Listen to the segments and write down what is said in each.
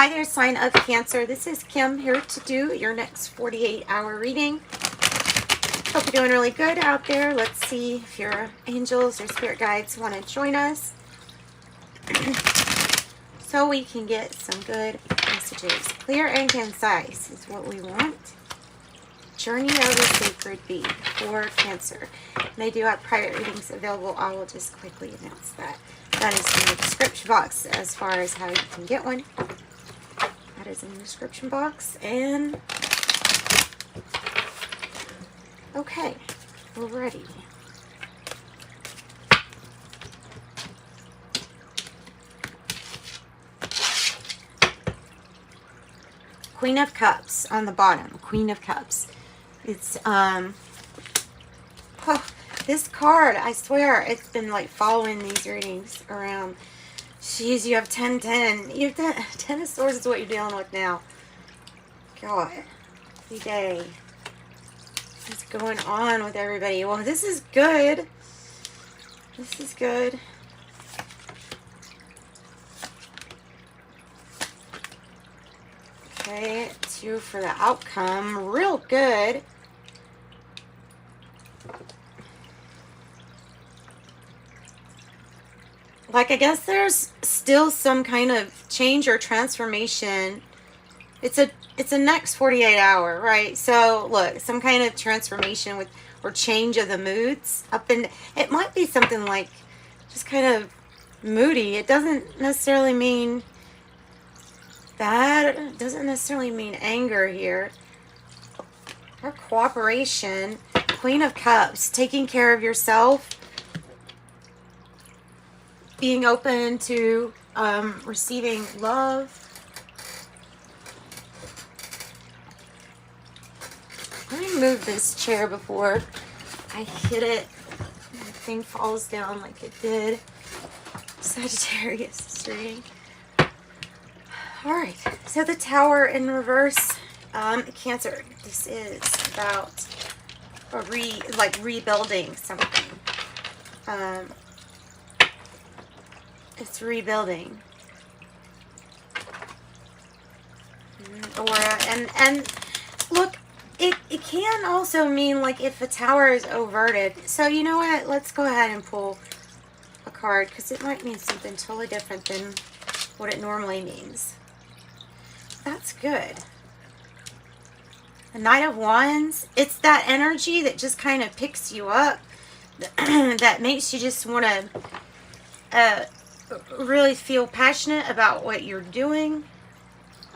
Hi there, sign of Cancer. This is Kim here to do your next 48-hour reading. Hope you're doing really good out there. Let's see if your angels or spirit guides want to join us so we can get some good messages. Clear and concise is what we want. Journey over SACREDBEE for Cancer. They do have private readings available. I will just quickly announce that. That is in the description box as far as how you can get one. That is in the description box. And okay, we're ready. Queen of Cups on the bottom. Queen of Cups. It's oh, this card, I swear, it's been like following these readings around. Jeez, you have 10-10. You have 10 of Swords is what you're dealing with now. God, every day. What's going on with everybody? Well, this is good. This is good. Okay, 2 for the outcome. Real good. Like, I guess there's still some kind of change or transformation. It's a next 48 hour, right? So look, some kind of transformation with or change of the moods up, and it might be something like just kind of moody. It doesn't necessarily mean bad. It doesn't necessarily mean anger here. Or cooperation. Queen of Cups, taking care of yourself. Being open to receiving love. Let me move this chair before I hit it. The thing falls down like it did. Sagittarius reading. Alright, so the Tower in reverse. Cancer, this is about rebuilding something. It's rebuilding. And look, it can also mean like if a tower is overted. So you know what? Let's go ahead and pull a card because it might mean something totally different than what it normally means. That's good. The Knight of Wands. It's that energy that just kind of picks you up. That makes you just want to really feel passionate about what you're doing.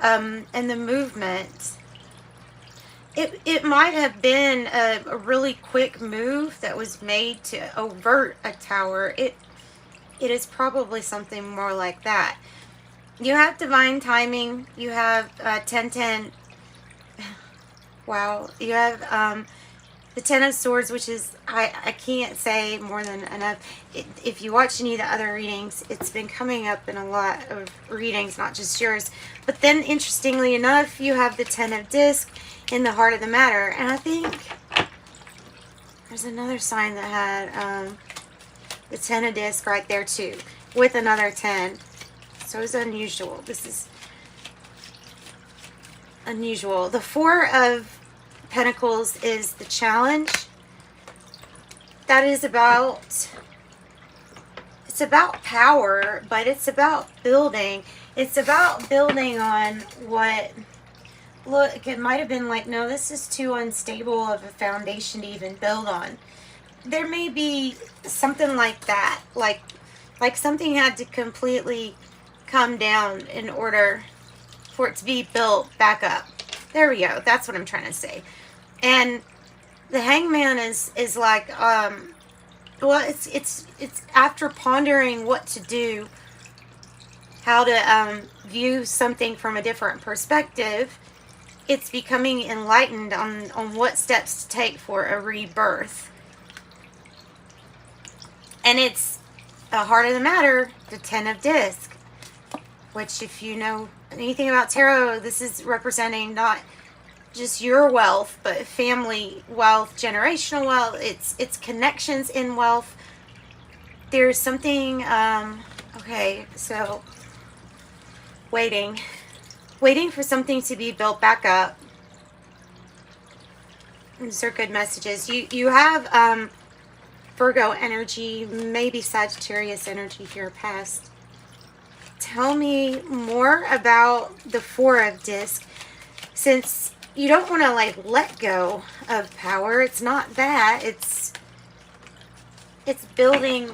And the movement. It might have been a really quick move that was made to overt a tower. It is probably something more like that. You have divine timing. You have 10-10. Wow. You have the 10 of Swords, which is, I can't say more than enough. If you watch any of the other readings, it's been coming up in a lot of readings, not just yours. But then, interestingly enough, you have the 10 of Disc in the heart of the matter. And I think there's another sign that had the 10 of Disc right there too, with another 10. So it's unusual. This is unusual. The 4 of Pentacles is the challenge. That is about, it's about power, but it's about building. It's about building on what, look, it might have been like, no, this is too unstable of a foundation to even build on. There may be something like that, like something had to completely come down in order for it to be built back up. There we go. That's what I'm trying to say. And the Hangman is like, well, it's after pondering what to do, how to view something from a different perspective, it's becoming enlightened on what steps to take for a rebirth. And it's the heart of the matter, the 10 of Disc, which if you know anything about tarot, this is representing not just your wealth, but family wealth, generational wealth. It's connections in wealth. There's something, okay, so waiting. waiting for something to be built back up. These are good messages. You have Virgo energy, maybe Sagittarius energy here past. Tell me more about the Four of Disc, since you don't want to like let go of power. It's not that. It's building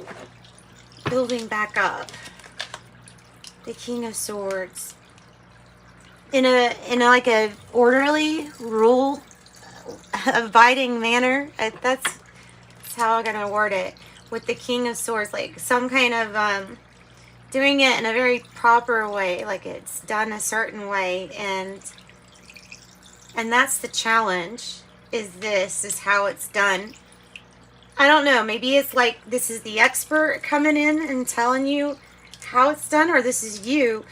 back up. The King of Swords. In a like a orderly, rule abiding manner. That's how I'm gonna word it. With the King of Swords, like some kind of doing it in a very proper way, like it's done a certain way, and that's the challenge. Is how it's done. I don't know, maybe it's like this is the expert coming in and telling you how it's done, or this is you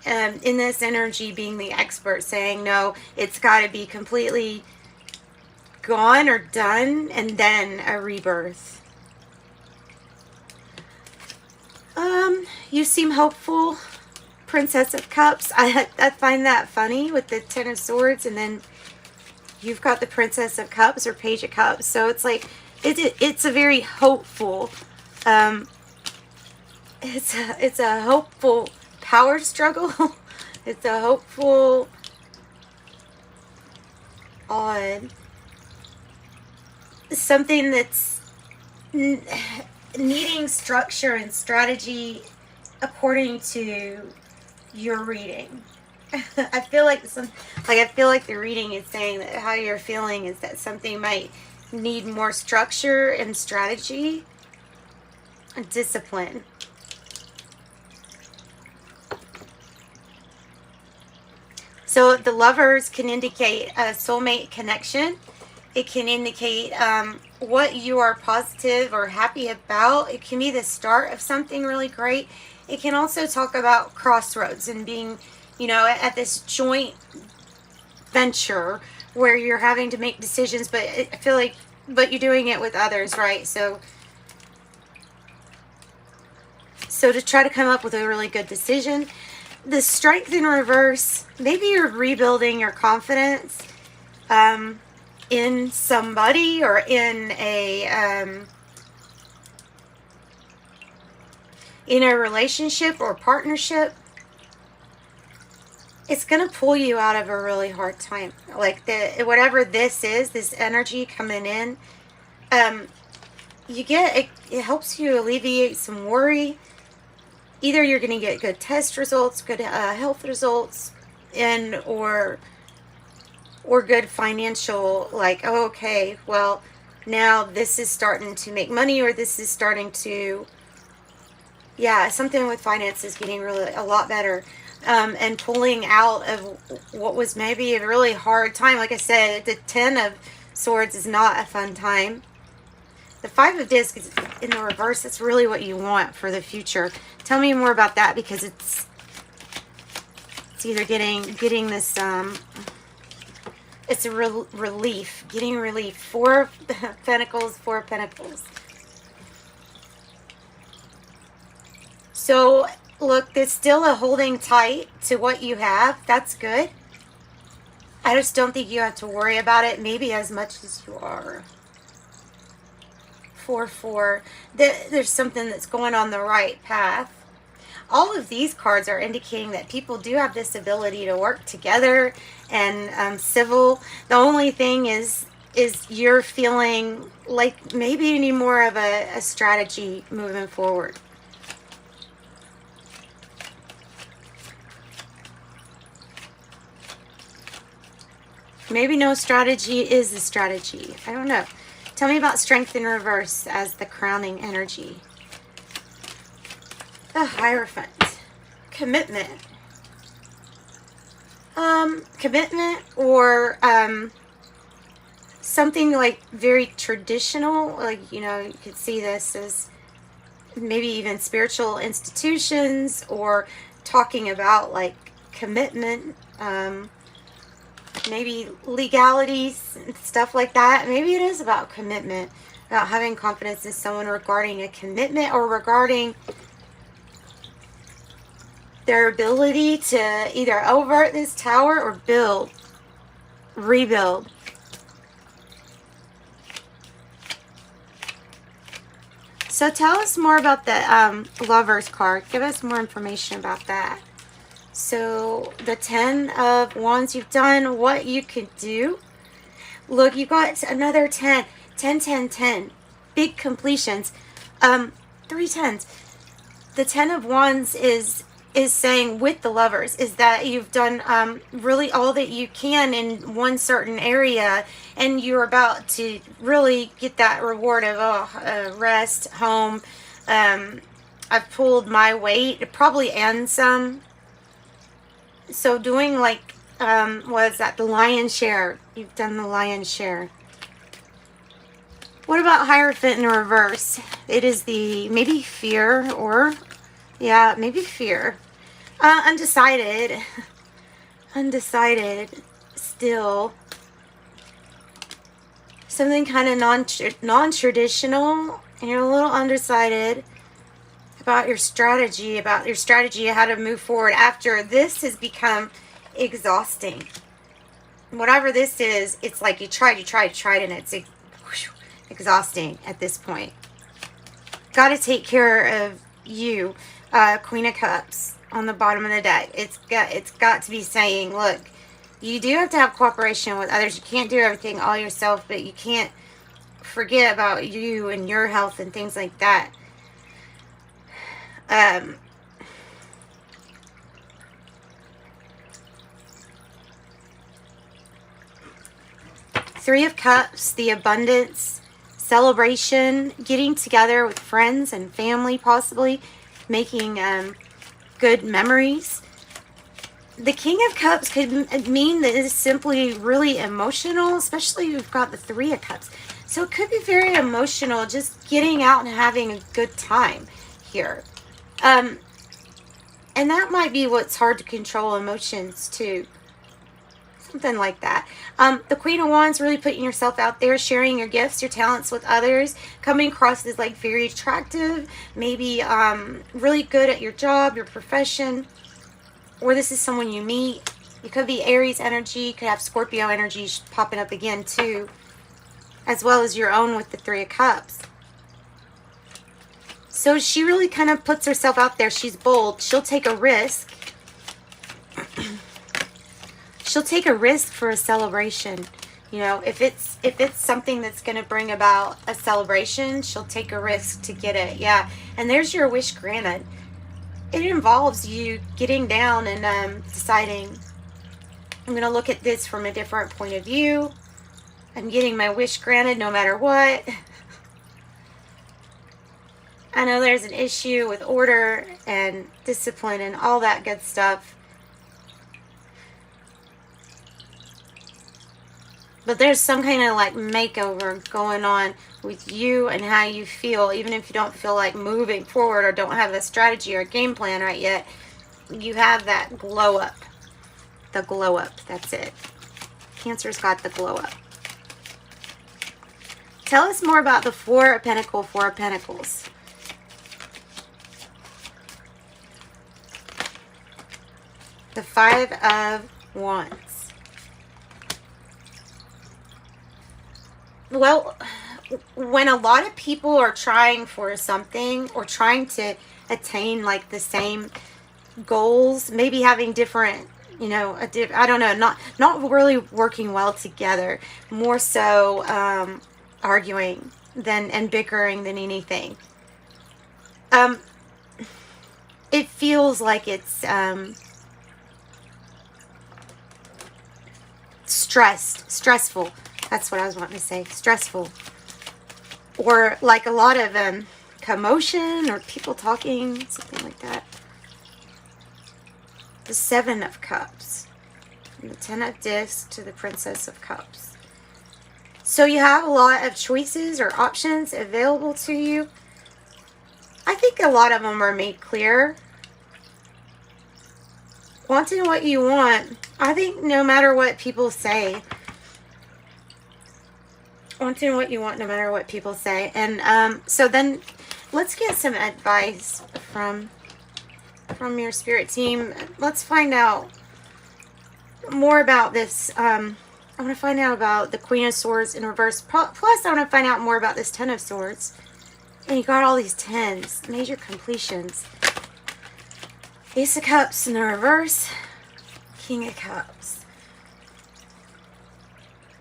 in this energy being the expert saying, no, it's got to be completely gone or done, and then a rebirth. You seem hopeful, Princess of Cups. I find that funny with the Ten of Swords, and then you've got the Princess of Cups or Page of Cups. So it's like it's a very hopeful. It's a hopeful power struggle. It's a hopeful, odd, something that's needing structure and strategy according to your reading. I feel like the reading is saying that how you're feeling is that something might need more structure and strategy and discipline. So the Lovers can indicate a soulmate connection. It can indicate what you are positive or happy about. It can be the start of something really great. It can also talk about crossroads and being, at this joint venture where you're having to make decisions, but I feel like, you're doing it with others, right? So to try to come up with a really good decision. The Strength in reverse, maybe you're rebuilding your confidence in somebody or in a relationship or partnership. It's going to pull you out of a really hard time. Like whatever this is, this energy coming in, it helps you alleviate some worry. Either you're going to get good test results, good health results, or good financial, like, oh, okay, well, now this is starting to make money, or this is starting to, something with finances getting really a lot better, and pulling out of what was maybe a really hard time. Like I said, the Ten of Swords is not a fun time. The Five of Discs is in the reverse. That's really what you want for the future. Tell me more about that, because it's either getting this, it's a relief, getting relief. Four of Pentacles, Four of Pentacles. So, look, there's still a holding tight to what you have. That's good. I just don't think you have to worry about it maybe as much as you are. 4-4. There's something that's going on the right path. All of these cards are indicating that people do have this ability to work together and civil. The only thing is you're feeling like maybe you need more of a strategy moving forward. Maybe no strategy is the strategy. I don't know. Tell me about Strength in reverse as the crowning energy. The Hierophant. Commitment. Commitment, or something like very traditional. Like, you could see this as maybe even spiritual institutions, or talking about like commitment, maybe legalities and stuff like that. Maybe it is about commitment, about having confidence in someone regarding a commitment, or regarding their ability to either overt this tower or build, rebuild. So tell us more about the Lovers card. Give us more information about that. So the 10 of Wands, you've done what you could do. Look, you got another 10. 10, 10, 10. Big completions. 3 tens. The 10 of Wands is saying with the Lovers is that you've done really all that you can in one certain area, and you're about to really get that reward of rest, home. I've pulled my weight, probably and some. So doing like, what is that? The lion's share. You've done the lion's share. What about Hierophant in reverse? It is the maybe fear or, yeah, maybe fear. Undecided. Undecided still. Something kind of non-traditional, and you're a little undecided about your strategy, how to move forward after this has become exhausting. Whatever this is, it's like you tried, and it's exhausting at this point. Got to take care of you. Queen of Cups on the bottom of the deck. It's got to be saying, look, you do have to have cooperation with others. You can't do everything all yourself, but you can't forget about you and your health and things like that. Three of Cups, the abundance, celebration, getting together with friends and family, possibly making good memories. The King of Cups could mean that it's simply really emotional, especially if you've got the Three of Cups. So it could be very emotional, just getting out and having a good time here. And that might be what's hard to control, emotions too. Something like that. The Queen of Wands, really putting yourself out there, sharing your gifts, your talents with others, coming across as like very attractive, maybe really good at your job, your profession, or this is someone you meet. It could be Aries energy, you could have Scorpio energy popping up again too, as well as your own with the Three of Cups. So she really kind of puts herself out there. She's bold. She'll take a risk. She'll take a risk for a celebration. You know, if it's something that's going to bring about a celebration, she'll take a risk to get it. Yeah. And there's your wish granted. It involves you getting down and deciding, I'm going to look at this from a different point of view. I'm getting my wish granted no matter what. I know there's an issue with order and discipline and all that good stuff. But there's some kind of like makeover going on with you and how you feel. Even if you don't feel like moving forward or don't have a strategy or a game plan right yet, you have that glow up. The glow up, that's it. Cancer's got the glow up. Tell us more about the Four of Pentacles, Four of Pentacles. The Five of Wands. Well, when a lot of people are trying for something or trying to attain like the same goals, maybe having different, you know, I don't know, not really working well together, more so arguing and bickering than anything. It feels like it's stressful. That's what I was wanting to say. Stressful. Or like a lot of commotion or people talking, something like that. The Seven of Cups. From the Ten of Discs to the Princess of Cups. So you have a lot of choices or options available to you. I think a lot of them are made clear. Wanting what you want. I think no matter what people say. Wanting what you want no matter what people say. And so then let's get some advice from from your spirit team. Let's find out more about this. I want to find out about the Queen of Swords in reverse. Plus, I want to find out more about this Ten of Swords. And you got all these tens. Major completions. Ace of Cups in the reverse. King of Cups.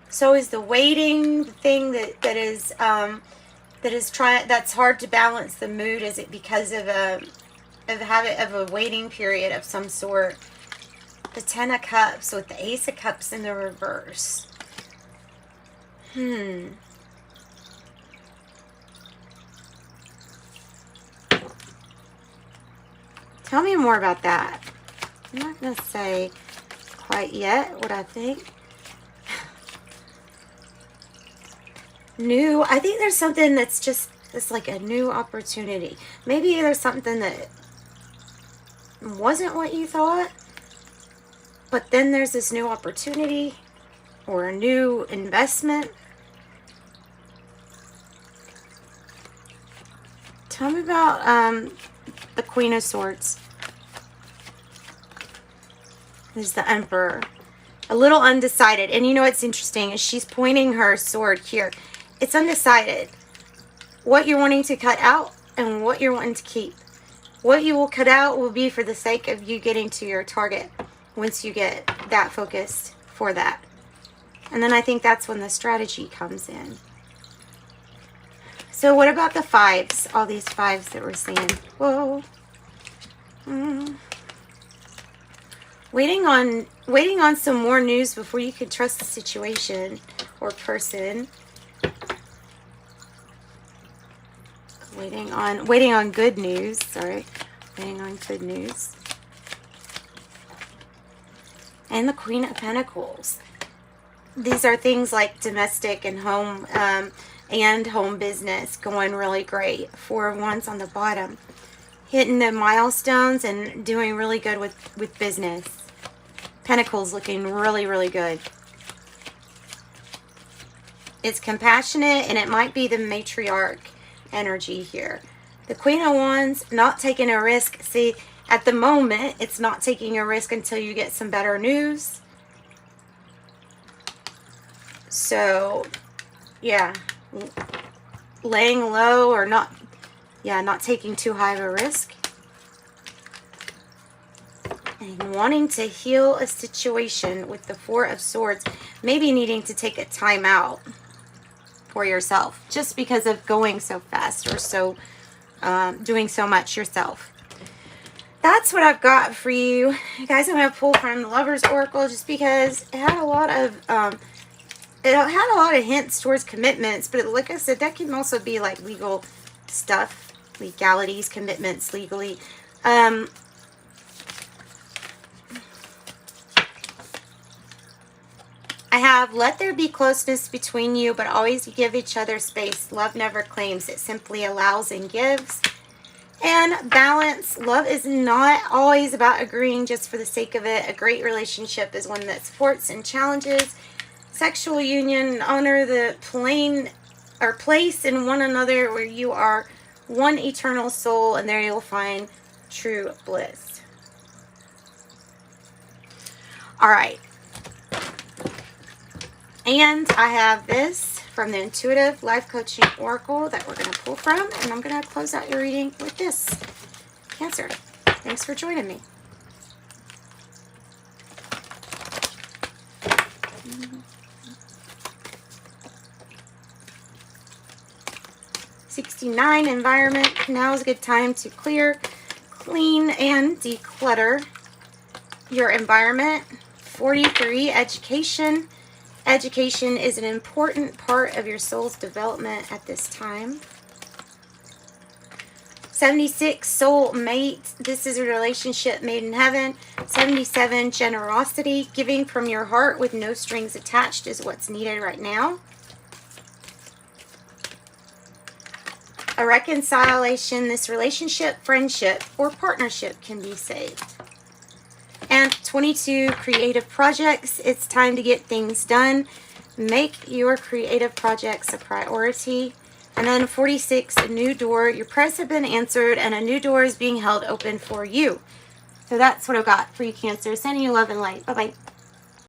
So is the waiting the thing that's hard to balance the mood? Is it because of a waiting period of some sort? The Ten of Cups with the Ace of Cups in the reverse. Tell me more about that. I'm not going to say quite yet what I think. New. I think there's something that's just, it's like a new opportunity. Maybe there's something that wasn't what you thought, but then there's this new opportunity or a new investment. Tell me about the Queen of Swords. There's the Emperor. A little undecided. And you know what's interesting is she's pointing her sword here. It's undecided. What you're wanting to cut out and what you're wanting to keep. What you will cut out will be for the sake of you getting to your target once you get that focused for that. And then I think that's when the strategy comes in. So what about the fives? All these fives that we're seeing. Whoa. Waiting on some more news before you could trust the situation or person. Waiting on good news. Sorry. Waiting on good news. And the Queen of Pentacles. These are things like domestic and home business going really great. Four of Wands on the bottom. Hitting the milestones and doing really good with business. Pentacles looking really, really good. It's compassionate and it might be the matriarch energy here. The Queen of Wands, not taking a risk. See, at the moment, it's not taking a risk until you get some better news. So, yeah. Laying low or not taking too high of a risk. And wanting to heal a situation with the Four of Swords. Maybe needing to take a time out for yourself. Just because of going so fast or so doing so much yourself. That's what I've got for you. Guys, I'm going to pull from the Lover's Oracle just because it had a lot of hints towards commitments, but like I said, that can also be like legal stuff, legalities, commitments, legally. I have, let there be closeness between you, but always give each other space. Love never claims, it simply allows and gives. And balance. Love is not always about agreeing just for the sake of it. A great relationship is one that supports and challenges. Sexual union, honor the place in one another where you are one eternal soul, and there you'll find true bliss. All right. And I have this from the Intuitive Life Coaching Oracle that we're going to pull from. And I'm going to close out your reading with this. Cancer. Thanks for joining me. '69 environment. Now is a good time to clear, clean, and declutter your environment. 43, education. Education is an important part of your soul's development at this time. 76, soul mate. This is a relationship made in heaven. 77, generosity. Giving from your heart with no strings attached is what's needed right now. A reconciliation. This relationship, friendship, or partnership can be saved. And 22, creative projects. It's time to get things done. Make your creative projects a priority. And then 46, a new door. Your prayers have been answered and a new door is being held open for you. So that's what I've got for you, Cancer. Sending you love and light. Bye-bye.